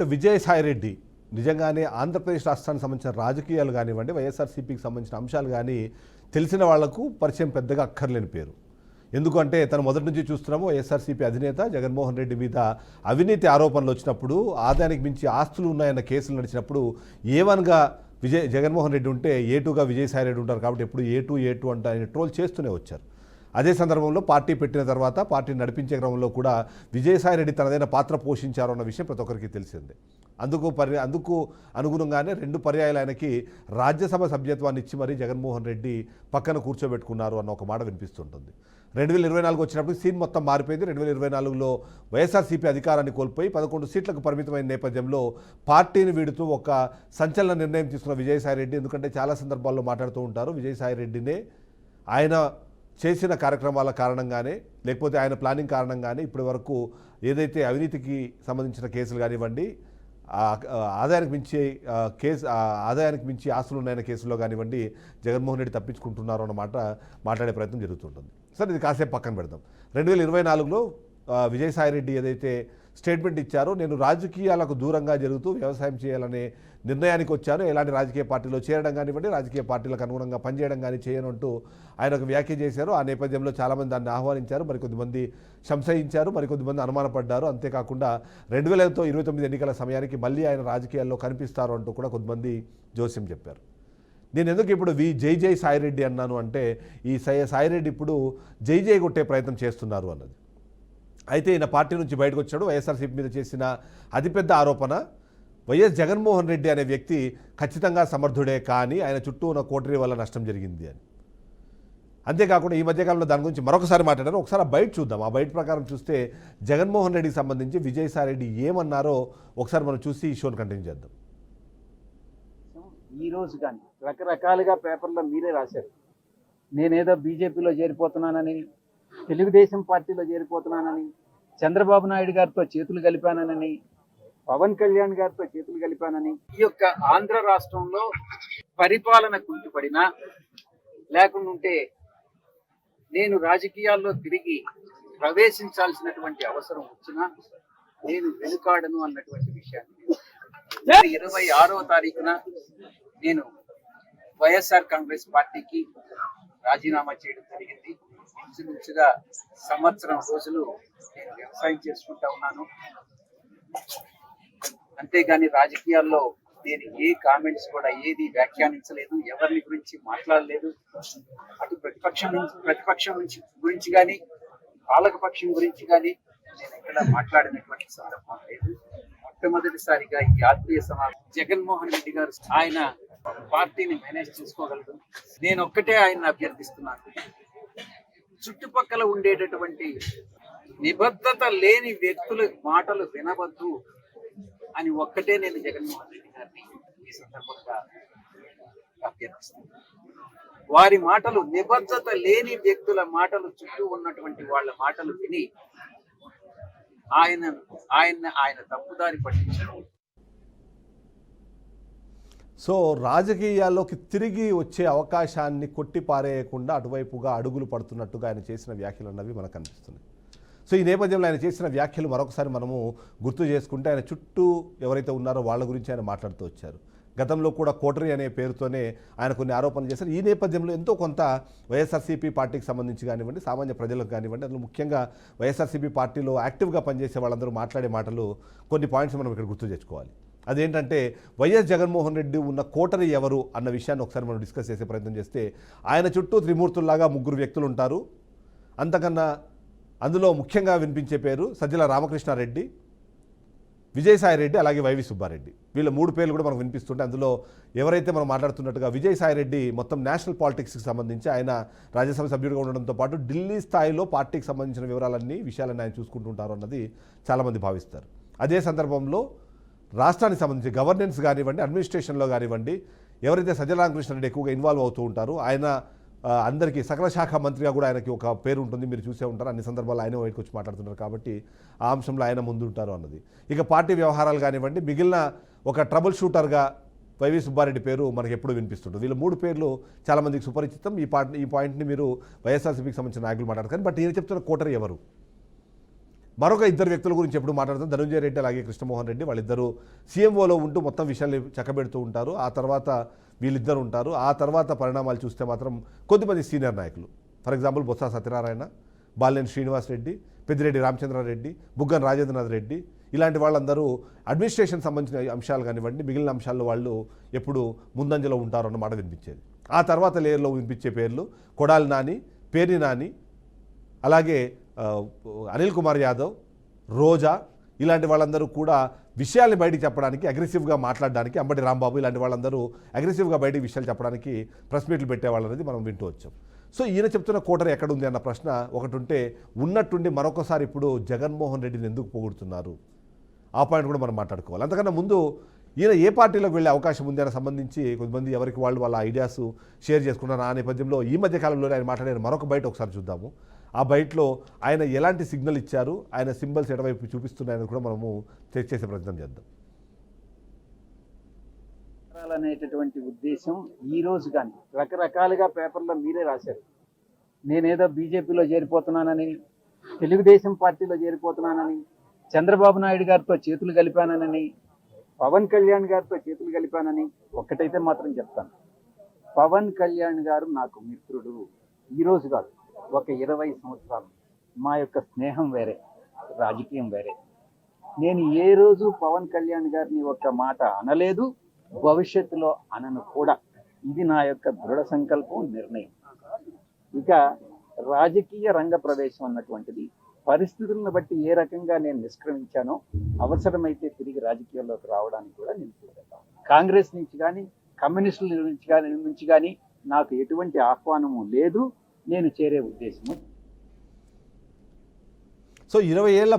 విజయసాయిరెడ్డి నిజంగానే ఆంధ్రప్రదేశ్ రాష్ట్రానికి సంబంధించిన రాజకీయాలు కానివ్వండి, వైఎస్ఆర్సీపీకి సంబంధించిన అంశాలు కానీ తెలిసిన వాళ్లకు పరిచయం పెద్దగా అక్కర్లేని పేరు. ఎందుకంటే తను మొదటి నుంచి చూస్తున్నాము వైఎస్ఆర్సీపీ అధినేత జగన్మోహన్ రెడ్డి మీద అవినీతి ఆరోపణలు వచ్చినప్పుడు, ఆదాయానికి మించి ఆస్తులు ఉన్నాయన్న కేసులు నడిచినప్పుడు ఏ1గా జగన్మోహన్ రెడ్డి ఉంటే ఏ2గా విజయసాయిరెడ్డి ఉంటారు. కాబట్టి ఎప్పుడు ఏ2 అంటే ఆయన ట్రోల్ చేస్తూనే వచ్చారు. అదే సందర్భంలో పార్టీ పెట్టిన తర్వాత పార్టీని నడిపించే క్రమంలో కూడా విజయసాయిరెడ్డి తనదైన పాత్ర పోషించారు అన్న విషయం ప్రతి ఒక్కరికి తెలిసిందే. అందుకు అనుగుణంగానే 2 పర్యాయాలు ఆయనకి రాజ్యసభ సభ్యత్వాన్ని ఇచ్చి మరీ జగన్మోహన్ రెడ్డి పక్కన కూర్చోబెట్టుకున్నారు అన్న ఒక మాట వినిపిస్తుంటుంది. 2024 వచ్చినప్పుడు సీన్ మొత్తం మారిపోయింది. 2024లో వైఎస్ఆర్సీపీ అధికారాన్ని కోల్పోయి 11 సీట్లకు పరిమితమైన నేపథ్యంలో పార్టీని వీడుతూ ఒక సంచలన నిర్ణయం తీసుకున్న విజయసాయిరెడ్డి, ఎందుకంటే చాలా సందర్భాల్లో మాట్లాడుతూ ఉంటారు విజయసాయిరెడ్డినే ఆయన చేసిన కార్యక్రమాల కారణంగానే, లేకపోతే ఆయన ప్లానింగ్ కారణంగానే ఇప్పటి వరకు ఏదైతే అవినీతికి సంబంధించిన కేసులు కానివ్వండి, ఆదాయానికి మించి ఆస్తులు ఉన్నాయన్న కేసుల్లో కానివ్వండి జగన్మోహన్ రెడ్డి తప్పించుకుంటున్నారు అన్నమాట మాట్లాడే ప్రయత్నం జరుగుతుంటుంది. సరే, ఇది కాసేపు పక్కన పెడదాం. 2024లో విజయసాయిరెడ్డి ఏదైతే స్టేట్మెంట్ ఇచ్చారో, నేను రాజకీయాలకు దూరంగా జరుగుతూ వ్యవసాయం చేయాలనే నిర్ణయానికి వచ్చాను, ఎలాంటి రాజకీయ పార్టీలో చేరడం కానివ్వండి, రాజకీయ పార్టీలకు అనుగుణంగా పనిచేయడం కానీ చేయనంటూ ఆయన ఒక వ్యాఖ్య చేశారు. ఆ నేపథ్యంలో చాలామంది దాన్ని ఆహ్వానించారు, మరికొద్దిమంది సంశయించారు, మరికొద్దిమంది అనుమానపడ్డారు. అంతేకాకుండా 2029 ఎన్నికల సమయానికి మళ్ళీ ఆయన రాజకీయాల్లో కనిపిస్తారు అంటూ కూడా కొంతమంది జోస్యం చెప్పారు. నేను ఎందుకు ఇప్పుడు జై సాయిరెడ్డి అన్నాను అంటే, ఈ సాయిరెడ్డి ఇప్పుడు జై కొట్టే ప్రయత్నం చేస్తున్నారు అన్నది. అయితే ఈయన పార్టీ నుంచి బయటకు వచ్చాడు. వైఎస్ఆర్సీపీ మీద చేసిన అతిపెద్ద ఆరోపణ వైఎస్ జగన్మోహన్ రెడ్డి అనే వ్యక్తి ఖచ్చితంగా సమర్థుడే, కానీ ఆయన చుట్టూ ఉన్న కోటరీ వల్ల నష్టం జరిగింది అని. అంతేకాకుండా ఈ మధ్యకాలంలో దాని గురించి మరొకసారి మాట్లాడారు. ఒకసారి ఆ బయట చూద్దాం. ఆ బయట ప్రకారం చూస్తే జగన్మోహన్ రెడ్డికి సంబంధించి విజయసాయిరెడ్డి ఏమన్నారో ఒకసారి మనం చూసి ఈ షోని కంటిన్యూ చేద్దాం. ఈ రోజు కానీ రకరకాలుగా పేపర్లో మీరే రాశారు, నేనేదో బీజేపీలో చేరిపోతున్నానని, తెలుగుదేశం పార్టీలో చేరిపోతున్నానని, చంద్రబాబు నాయుడు గారితో చేతులు కలిపానని, పవన్ కళ్యాణ్ గారితో చేతులు కలిపానని. ఈ యొక్క ఆంధ్ర రాష్ట్రంలో పరిపాలన కుంటుపడినా, లేకుంటే నేను రాజకీయాల్లో తిరిగి ప్రవేశించాల్సినటువంటి అవసరం వచ్చినా నేను వెనుకాడను అన్నటువంటి విషయాన్ని 26వ తారీఖున నేను వైఎస్ఆర్ కాంగ్రెస్ పార్టీకి రాజీనామా చేయడం జరిగింది. ఇంచుమించుగా సంవత్సరం రోజులు నేను వ్యవసాయం చేసుకుంటా ఉన్నాను. అంతేగాని రాజకీయాల్లో నేను ఏ కామెంట్స్ కూడా ఏది వ్యాఖ్యానించలేదు, ఎవరిని గురించి మాట్లాడలేదు. అటు ప్రతిపక్షం గురించి కానీ, పాలకపక్షం గురించి కానీ నేను ఎక్కడ మాట్లాడినటువంటి సందర్భం లేదు. మొట్టమొదటిసారిగా ఈ ఆత్మీయ సమావేశం జగన్మోహన్ రెడ్డి గారు ఆయన పార్టీని మేనేజ్ చేసుకోగలరు. నేను ఒక్కటే ఆయన అభ్యర్థిస్తున్నాను, చుట్టుపక్కల ఉండేటటువంటి నిబద్ధత లేని వ్యక్తుల మాటలు వినవద్దు అని ఒక్కటే నేను జగన్మోహన్ రెడ్డి గారిని ఈ సందర్భంగా అభ్యర్థిస్తున్నాను. వారి మాటలు, నిబద్ధత లేని వ్యక్తుల మాటలు, చుట్టూ ఉన్నటువంటి వాళ్ళ మాటలు విని ఆయన తప్పుదారి పట్టించారు. సో రాజకీయాల్లోకి తిరిగి వచ్చే అవకాశాన్ని కొట్టిపారేయకుండా అటువైపుగా అడుగులు పడుతున్నట్టుగా ఆయన చేసిన వ్యాఖ్యలు అన్నవి మనకు కనిపిస్తున్నాయి. సో ఈ నేపథ్యంలో ఆయన చేసిన వ్యాఖ్యలు మరొకసారి మనము గుర్తు చేసుకుంటే, ఆయన చుట్టూ ఎవరైతే ఉన్నారో వాళ్ళ గురించి ఆయన మాట్లాడుతూ వచ్చారు. గతంలో కూడా కోటరీ అనే పేరుతోనే ఆయన కొన్ని ఆరోపణలు చేశారు. ఈ నేపథ్యంలో ఎంతో కొంత వైఎస్ఆర్సీపీ పార్టీకి సంబంధించి కానివ్వండి, సామాన్య ప్రజలకు కానివ్వండి, అందులో ముఖ్యంగా వైఎస్ఆర్సీపీ పార్టీలో యాక్టివ్గా పనిచేసే వాళ్ళందరూ మాట్లాడే మాటలు, కొన్ని పాయింట్స్ మనం ఇక్కడ గుర్తు తెచ్చుకోవాలి. అదేంటంటే, వైఎస్ జగన్మోహన్ రెడ్డి ఉన్న కోటరీ ఎవరు అన్న విషయాన్ని ఒకసారి మనం డిస్కస్ చేసే ప్రయత్నం చేస్తే, ఆయన చుట్టూ త్రిమూర్తుల్లాగా 3 వ్యక్తులు ఉంటారు. అంతకన్నా అందులో ముఖ్యంగా వినిపించే పేరు సజ్జల రామకృష్ణారెడ్డి, విజయసాయిరెడ్డి, అలాగే వైవి సుబ్బారెడ్డి. వీళ్ళ 3 పేర్లు కూడా మనకు వినిపిస్తుంటే, అందులో ఎవరైతే మనం మాట్లాడుతున్నట్టుగా విజయసాయిరెడ్డి మొత్తం నేషనల్ పాలిటిక్స్కి సంబంధించి ఆయన రాజ్యసభ సభ్యుడిగా ఉండడంతో పాటు ఢిల్లీ స్థాయిలో పార్టీకి సంబంధించిన విషయాలన్నీ ఆయన చూసుకుంటుంటారు అన్నది చాలామంది భావిస్తారు. అదే సందర్భంలో రాష్ట్రానికి సంబంధించి గవర్నెన్స్ కానివ్వండి, అడ్మినిస్ట్రేషన్లో కానివ్వండి, ఎవరైతే సజ్జల రామకృష్ణారెడ్డి ఎక్కువగా ఇన్వాల్వ్ అవుతూ ఉంటారో, ఆయన అందరికీ సకల శాఖ మంత్రిగా కూడా ఆయనకి ఒక పేరు ఉంటుంది, మీరు చూసే ఉంటారు. అన్ని సందర్భాల్లో ఆయన బయటకు వచ్చి మాట్లాడుతున్నారు కాబట్టి ఆ అంశంలో ఆయన ముందు ఉంటారు అన్నది. ఇక పార్టీ వ్యవహారాలు కానివ్వండి, మిగిలిన ఒక ట్రబుల్ షూటర్గా వైవి సుబ్బారెడ్డి పేరు మనకు ఎప్పుడు వినిపిస్తుంటుంది. వీళ్ళ 3 పేర్లు చాలామందికి సుపరిచితం. ఈ పాయింట్ని మీరు వైఎస్ఆర్సీపీకి సంబంధించిన నాయకులు మాట్లాడతారు. బట్ ఈయన చెప్తున్న కోటరీ ఎవరు? మరొక ఇద్దరు వ్యక్తుల గురించి ఎప్పుడు మాట్లాడుతాం, ధనుంజయ రెడ్డి అలాగే కృష్ణమోహన్ రెడ్డి. వాళ్ళిద్దరూ సీఎంఓలో ఉంటూ మొత్తం విషయాన్ని చక్కబెడుతూ ఉంటారు. ఆ తర్వాత వీళ్ళిద్దరు ఉంటారు. ఆ తర్వాత పరిణామాలు చూస్తే మాత్రం కొద్దిమంది సీనియర్ నాయకులు, ఫర్ ఎగ్జాంపుల్ బొత్స సత్యనారాయణ, బాలినేని శ్రీనివాస్ రెడ్డి, పెద్దిరెడ్డి రామచంద్రారెడ్డి, బుగ్గన రాజేంద్రనాథ్ రెడ్డి, ఇలాంటి వాళ్ళందరూ అడ్మినిస్ట్రేషన్ సంబంధించిన అంశాలు కానివ్వండి, మిగిలిన అంశాల్లో వాళ్ళు ఎప్పుడు ముందంజలో ఉంటారు అన్నమాట వినిపించేది. ఆ తర్వాత లేయర్లో వినిపించే పేర్లు కొడాలి నాని, పేర్ని నాని, అలాగే అనిల్ కుమార్ యాదవ్, రోజా, ఇలాంటి వాళ్ళందరూ కూడా విషయాల్ని బయటికి చెప్పడానికి, అగ్రెసివ్గా మాట్లాడడానికి, అంబటి రాంబాబు ఇలాంటి వాళ్ళందరూ అగ్రెసివ్గా బయటికి విషయాలు చెప్పడానికి ప్రెస్ మీట్లు పెట్టేవాళ్ళనేది మనం వింటూ వచ్చాం. సో ఈయన చెప్తున్న కోటరీ ఎక్కడుంది అన్న ప్రశ్న ఒకటి ఉంటే, ఉన్నట్టుండి మరొకసారి ఇప్పుడు జగన్మోహన్ రెడ్డిని ఎందుకు పొగుడుతున్నారు, ఆ పాయింట్ కూడా మనం మాట్లాడుకోవాలి. అంతకన్నా ముందు ఈయన ఏ పార్టీలోకి వెళ్ళే అవకాశం ఉంది అని సంబంధించి కొంతమంది ఎవరికి వాళ్ళు వాళ్ళ ఐడియాస్ షేర్ చేసుకున్నారు. ఆ నేపథ్యంలో ఈ మధ్య కాలంలోనే ఆయన మాట్లాడిన మరొక బయట ఒకసారి చూద్దాము. ఆ బయటలో ఆయన ఎలాంటి సిగ్నల్ ఇచ్చారు, ఆయన సింబల్స్ ఎడవైపు చూపిస్తున్నాయని కూడా మనము చెక్ చేసే ప్రయత్నం చేద్దాం. అనేటటువంటి ఉద్దేశం ఈ రోజు కానీ రకరకాలుగా పేపర్లో మీరే రాశారు. నేనేదో బీజేపీలో చేరిపోతున్నానని, తెలుగుదేశం పార్టీలో చేరిపోతున్నానని, చంద్రబాబు నాయుడు గారితో చేతులు కలిపానని, పవన్ కళ్యాణ్ గారితో చేతులు కలిపానని. ఒక్కటైతే మాత్రం చెప్తాను, పవన్ కళ్యాణ్ గారు నాకు మిత్రుడు. ఈరోజు కాదు, ఒక 20 సంవత్సరాలు మా యొక్క స్నేహం వేరే, రాజకీయం వేరే. నేను ఏ రోజు పవన్ కళ్యాణ్ గారిని ఒక్క మాట అనలేదు, భవిష్యత్తులో అనను కూడా. ఇది నా యొక్క దృఢ సంకల్పం, నిర్ణయం. ఇక రాజకీయ రంగ ప్రవేశం అన్నటువంటిది పరిస్థితులను బట్టి ఏ రకంగా నేను నిష్క్రమించానో, అవసరమైతే తిరిగి రాజకీయాల్లోకి రావడానికి కూడా నేను సిద్ధంగా. కాంగ్రెస్ నుంచి కానీ కమ్యూనిస్టుల నుంచి కానీ నాకు ఎటువంటి ఆహ్వానము లేదు, నేను చేరే ఉద్దేశము. సో 20 ఏళ్ల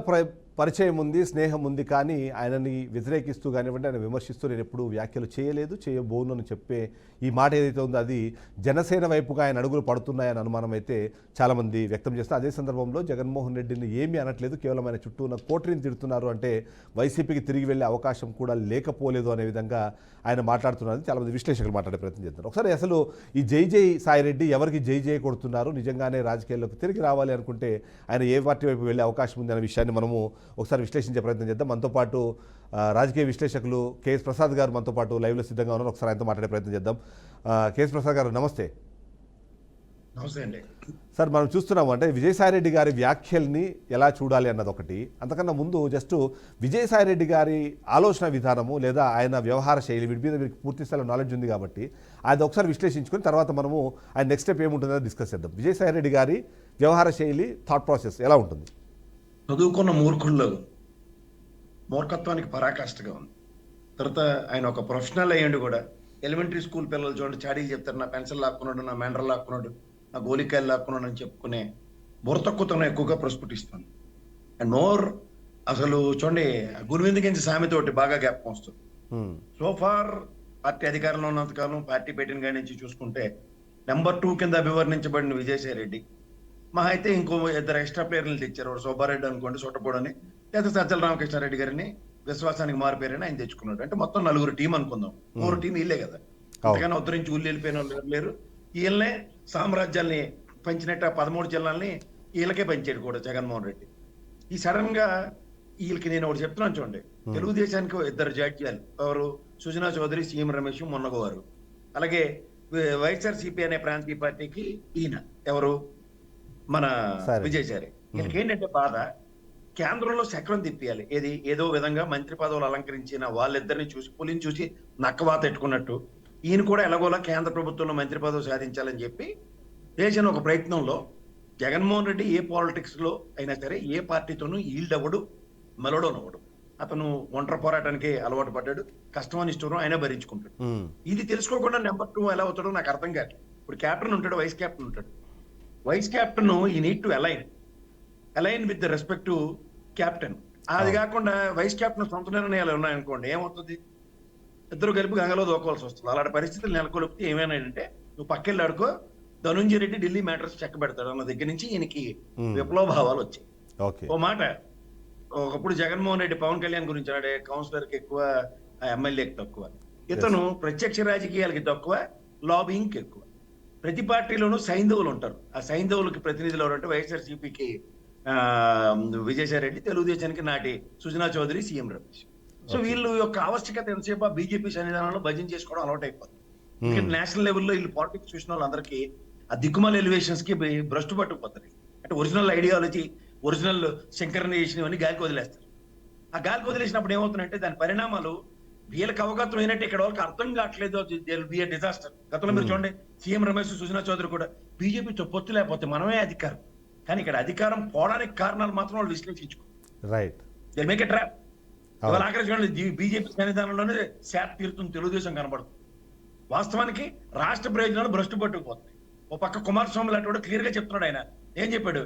పరిచయం ఉంది, స్నేహం ఉంది, కానీ ఆయనని వ్యతిరేకిస్తూ కానివ్వండి, ఆయన విమర్శిస్తూ నేను ఎప్పుడూ వ్యాఖ్యలు చేయలేదు, చేయబోను అని చెప్పే ఈ మాట ఏదైతే ఉందో అది జనసేన వైపుగా ఆయన అడుగులు పడుతున్నాయని అనుమానం అయితే చాలామంది వ్యక్తం చేస్తారు. అదే సందర్భంలో జగన్మోహన్ రెడ్డిని ఏమీ అనట్లేదు, కేవలం ఆయన చుట్టూ ఉన్న కోటరీని తిడుతున్నారు, అంటే వైసీపీకి తిరిగి వెళ్ళే అవకాశం కూడా లేకపోలేదు అనే విధంగా ఆయన మాట్లాడుతున్నారు. చాలామంది విశ్లేషకులు మాట్లాడే ప్రయత్నం చేస్తున్నారు. ఒకసారి అసలు ఈ జై సాయిరెడ్డి ఎవరికి జై కొడుతున్నారు, నిజంగానే రాజకీయాల్లోకి తిరిగి రావాలి అనుకుంటే ఆయన ఏ పార్టీ వైపు వెళ్ళే అవకాశం ఉంది అనే విషయాన్ని మనము ఒకసారి విశ్లేషించే ప్రయత్నం చేద్దాం. మనతో పాటు రాజకీయ విశ్లేషకులు కేఎస్ ప్రసాద్ గారు మనతో పాటు లైవ్లో సిద్ధంగా ఉన్నారు. ఒకసారి ఆయనతో మాట్లాడే ప్రయత్నం చేద్దాం. కేఎస్ ప్రసాద్ గారు నమస్తే. నమస్తే అండి సార్, మనం చూస్తున్నాము అంటే విజయసాయిరెడ్డి గారి వ్యాఖ్యల్ని ఎలా చూడాలి అన్నది ఒకటి. అంతకన్నా ముందు జస్ట్ విజయసాయిరెడ్డి గారి ఆలోచన విధానము లేదా ఆయన వ్యవహార శైలి, వీటి మీద మీకు పూర్తి స్థాయిలో నాలెడ్జ్ ఉంది కాబట్టి అది ఒకసారి విశ్లేషించుకొని తర్వాత మనము ఆయన నెక్స్ట్ స్టెప్ ఏముంటుందో డిస్కస్ చేద్దాం. విజయసాయిరెడ్డి గారి వ్యవహార శైలి, థాట్ ప్రాసెస్ ఎలా ఉంటుంది? చదువుకున్న మూర్ఖుల్లో మూర్ఖత్వానికి పరాకాష్ఠగా ఉంది. తర్వాత ఆయన ఒక ప్రొఫెషనల్ అయ్యండి కూడా. ఎలిమెంటరీ స్కూల్ పిల్లలు చూడండి, చాడీలు చెప్తారు, నా పెన్సిల్ లాక్కున్నాడు, నా మెండర్ లాక్కున్నాడు, నా గోలికాయలు లాక్కున్నాడు అని చెప్పుకునే బుర్రతక్కువతనం ఎక్కువగా ప్రస్ఫుటిస్తుంది. అండ్ మోర్ అసలు చూడండి, గురువిందకించి సామెత ఒకటి బాగా జ్ఞాపకం వస్తుంది. సోఫార్ పార్టీ అధికారంలో ఉన్నంతకాలం, పార్టీ పెట్టిన కాడి నుంచి చూసుకుంటే నెంబర్ 2 కింద అభివర్ణించబడిన విజయసాయిరెడ్డి మహా అయితే ఇంకో 2 ఎక్స్ట్రా ప్లేయర్లు తెచ్చారు. వాడు సుబ్బారెడ్డి అనుకోండి, సొట్టపూడని, లేదా సజ్జల రామకృష్ణారెడ్డి గారిని విశ్వాసానికి మారిపోయారని ఆయన తెచ్చుకున్నాడు. అంటే మొత్తం 4 టీం అనుకుందాం. 4 టీం వీళ్ళే కదా, అంతకన్నా ఉద్ధరించి ఊళ్ళు వెళ్ళిపోయిన వాళ్ళు లేరు. వీళ్ళనే సామ్రాజ్యాల్ని పంచినట్టు 13 జిల్లాల్ని వీళ్ళకే పంచాడు కూడా జగన్మోహన్ రెడ్డి. ఈ సడన్ గా వీళ్ళకి నేను ఒకటి చెప్తున్నాను చూడండి, తెలుగుదేశానికి 2 జాడ్యాలు ఎవరు, సుజనా చౌదరి, సీఎం రమేష్ మొన్నగోవారు. అలాగే వైఎస్ఆర్సీపీ అనే ప్రాంతీయ పార్టీకి ఈయన ఎవరు, మన విజయసాయి. వీళ్ళకి ఏంటంటే బాధ, కేంద్రంలో చక్రం తిప్పియాలి. ఏదో విధంగా మంత్రి పదవులు అలంకరించిన వాళ్ళిద్దరిని చూసి, పులిని చూసి నక్కవాత పెట్టుకున్నట్టు ఈయన కూడా ఎలాగోలా కేంద్ర ప్రభుత్వంలో మంత్రి పదవి సాధించాలని చెప్పి చేసిన ఒక ప్రయత్నంలో జగన్మోహన్ రెడ్డి ఏ పాలిటిక్స్ లో అయినా సరే ఏ పార్టీతోనూ ఈల్డ్ అవ్వడు, మెలడోనవ్వడు. అతను ఒంటరి పోరాటానికి అలవాటు పడ్డాడు, కష్టమని ఇష్టం ఆయన భరించుకుంటాడు. ఇది తెలుసుకోకుండా నెంబర్ 2 ఎలా అవుతాడో నాకు అర్థం కాదు. ఇప్పుడు కెప్టెన్ ఉంటాడు, వైస్ కెప్టెన్ ఉంటాడు. వైస్ కెప్టెన్ ఈ need to align with the respect to captain. అది కాకుండా వైస్ కెప్టెన్ సొంత నిర్ణయాలు ఉన్నాయనుకోండి, ఏమవుతుంది, ఇద్దరు కలిపి గంగలో దూకోవాల్సి వస్తుంది. అలాంటి పరిస్థితులు నెలకొల్పితే ఏమైనా అంటే, నువ్వు పక్కెళ్ళి ఆడుకో, ధనుంజయ రెడ్డి ఢిల్లీ మ్యాటర్స్ చెక్క పెడతాడు అన్న దగ్గర నుంచి ఈయనకి విప్లవ భావాలు వచ్చాయి. ఓ మాట, ఒకప్పుడు జగన్మోహన్ రెడ్డి పవన్ కళ్యాణ్ గురించి ఆడే, కౌన్సిలర్ కి ఎక్కువ, ఎమ్మెల్యేకి తక్కువ. ఇతను ప్రత్యక్ష రాజకీయాలకి తక్కువ, లాబింగ్ ఎక్కువ. ప్రతి పార్టీలోనూ సైంధవులు ఉంటారు. ఆ సైంధవులకి ప్రతినిధులు ఎవరంటే వైఎస్ఆర్సీపీకి విజయసాయి రెడ్డి, తెలుగుదేశానికి నాటి సుజనా చౌదరి, సీఎం రమేష్. సో వీళ్ళు యొక్క ఆవశ్యకత ఎంతసేపు బీజేపీ సన్నిధానంలో భజన చేసుకోవడం అలవాటు అయిపోతుంది. ఎందుకంటే నేషనల్ లెవెల్లో వీళ్ళు పాలిటిక్స్ చూసిన వాళ్ళందరికీ ఆ దిక్కుమాల ఎలివేషన్స్ కి భ్రష్టు పట్టుకుపోతారు. అంటే ఒరిజినల్ ఐడియాలజీ, ఒరిజినల్ శంకరణైజేషన్ ఇవన్నీ గాలికి వదిలేస్తారు. ఆ గాలికి వదిలేసినప్పుడు ఏమవుతుందంటే దాని పరిణామాలు వీళ్ళకి అవగతం అయినట్టు ఇక్కడ వాళ్ళకి అర్థం కావట్లేదు. B a disaster. గతంలో మీరు చూడండి, సీఎం రమేష్, సుజనా చౌదరి కూడా బీజేపీతో పొత్తు లేకపోతే మనమే అధికారం, కానీ ఇక్కడ అధికారం పోవడానికి కారణాలు మాత్రం వాళ్ళు విశ్లేషించుకో. Right. They make a trap. ఇవాళ ఆఖరి చూడండి, బీజేపీ సన్నిధానంలోనే శాప్ తీరుతుంది, తెలుగుదేశం కనబడుతుంది. వాస్తవానికి రాష్ట్ర ప్రయోజనాలు భ్రష్టు పట్టుకుపోతాయి. ఓ పక్క కుమారస్వామి లాంటి కూడా క్లియర్ గా చెప్తున్నాడు. ఆయన ఏం చెప్పాడు?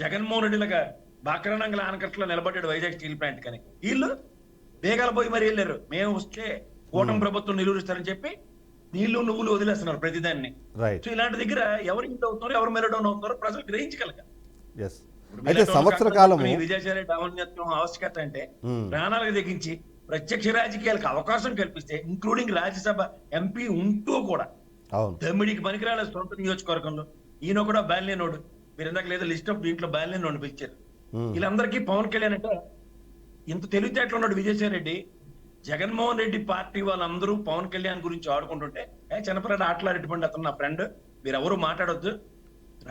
జగన్మోహన్ రెడ్డిలాగా బాక్రానంగల ఆనకట్లో నిలబడ్డాడు వైజాగ్ స్టీల్ ప్లాంట్ కని. వీళ్ళు వేగాల పోయి మరి వెళ్ళారు, మేము వస్తే కూటమి ప్రభుత్వం నిలువరిస్తారని చెప్పి నీళ్లు నువ్వులు వదిలేస్తున్నారు ప్రతిదాన్ని. సో ఇలాంటి దగ్గర ఎవరు ఇంత అవుతున్నారో, ఎవరు మెరడౌన్ అవుతున్నారో ప్రజలు గ్రహించగలగాలి. అయితే సంవత్సర కాలము విజయసాయి రెడ్డి ఔన్నత్యం, ఆవశ్యకత అంటే ప్రాణాలకు తెగించి ప్రత్యక్ష రాజకీయాలకు అవకాశం కల్పిస్తే, ఇంక్లూడింగ్ రాజ్యసభ ఎంపీ ఉంటూ కూడా దమ్మిడికి పనికిరాలేదు సొంత నియోజకవర్గంలో. ఈయన కూడా బాలినేనోడు. మీరు ఇందాక లేదా లిస్ట్ ఆఫ్ దీంట్లో బాలినేనోడు పిలిచారు. వీళ్ళందరికీ పవన్ కళ్యాణ్ అంటే ఇంత తెలివితేటలు ఉన్నాడు విజయసాయి రెడ్డి. జగన్మోహన్ రెడ్డి పార్టీ వాళ్ళందరూ పవన్ కళ్యాణ్ గురించి ఆడుకుంటుంటే, చిన్నపిల్లడు ఆటలాడేటువంటి అతను నా ఫ్రెండ్, మీరు ఎవరు మాట్లాడొద్దు,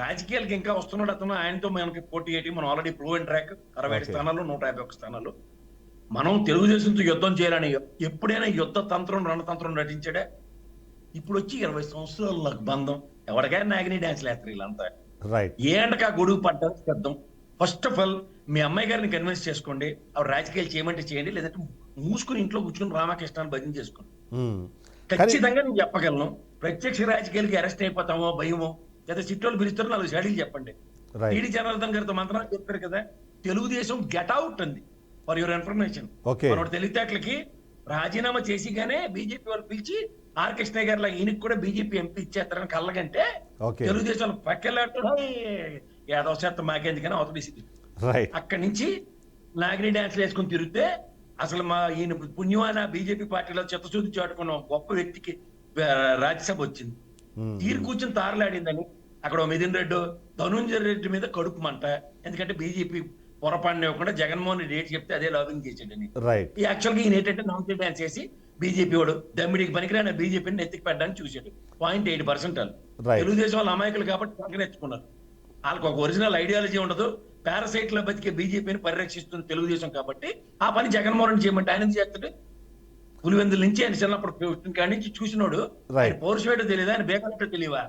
రాజకీయాలకు ఇంకా వస్తున్నాడు అతను, ఆయనతో మనకి పోటీ ఏంటి, మనం ఆల్రెడీ ప్రూవ్ అండ్ ట్రాక్ 61 స్థానాలు 151 స్థానాలు, మనం తెలుగుదేశంతో యుద్ధం చేయాలని ఎప్పుడైనా యుద్ధ తంత్రం రణతంత్రం నటించాడే? ఇప్పుడు వచ్చి 20 సంవత్సరాలు నాకు బంధం, ఎవరికైనా నాగిని డాన్స్ లేస్తారు వీళ్ళంతా. ఏ అంటకా గొడుగు పడ్డం సిద్ధం. ఫస్ట్ ఆఫ్ ఆల్ మీ అమ్మాయి గారిని కన్విన్స్ చేసుకోండి, ఆవిడ రాజకీయాలు చేయమంటే చేయండి, లేదంటే మూసుకుని ఇంట్లో కూర్చుని రామకృష్ణాన్ని భజన చేసుకోండి. ఖచ్చితంగా నేను చెప్పగలను, ప్రత్యక్ష రాజకీయాలకి అరెస్ట్ అయిపోతామో భయమో, లేదా చిట్టోళ్ళు పిలుస్తారో 4 షాడీలు చెప్పండి. టీడీ జనార్దన్ గారితో మంత్రాలు చెప్పారు కదా, తెలుగుదేశం గెట్ అవుట్ అంది, ఫర్ యువర్ ఇన్ఫర్మేషన్. మన తెలివితేటలకి రాజీనామా చేసిగానే బీజేపీ వాళ్ళు పిలిచి ఆర్ కృష్ణయ్య గారి లాగా ఈయనకి కూడా బీజేపీ ఎంపీ ఇచ్చేస్తారని కళ్ళగంటే తెలుగుదేశం పక్కెళ్ళాడు యాదవ శాతం మాకేందుకని అవతలిసింది. అక్కడి నుంచి నాగిని డాన్స్లు వేసుకుని తిరిగితే అసలు మా ఈయన పుణ్యమాన బీజేపీ పార్టీలో చిత్తశుద్ధి చాటుకున్న గొప్ప వ్యక్తికి రాజ్యసభ వచ్చింది. తీరు కూర్చొని తారలాడిందని అక్కడ మిథున్ రెడ్డి, ధనుంజయ రెడ్డి మీద కడుపు మంట. ఎందుకంటే బీజేపీ పొరపాటుని ఇవ్వకుండా జగన్మోహన్ రెడ్డి ఏంటి చెప్తే అదే లాబింగ్ చేసాడని. యాక్చువల్గా ఈయన ఏంటంటే నౌన్సీ డాన్స్ చేసి బీజేపీ వాడు దమ్మిడికి పనికిరాని బీజేపీని ఎత్తికి పెట్టడానికి చూశాడు. 0.8% వాళ్ళు తెలుగుదేశం వాళ్ళ అమాయకులు కాబట్టి పక్కనెత్తుకున్నారు. వాళ్ళకి ఒక ఒరిజినల్ ఐడియాలజీ ఉండదు. పారాసైట్ లో బతికే బీజేపీని పరిరక్షిస్తున్న తెలుగుదేశం కాబట్టి ఆ పని జగన్మోహన్ రెడ్డి చేయమంటే ఆయన చేస్తాడు. పులివెందుల నుంచి ఆయన చిన్నప్పుడు కాడి నుంచి చూసినోడు, పౌరుషం ఏంటో తెలియదా, ఆయన బేకలెట్టో తెలియవా?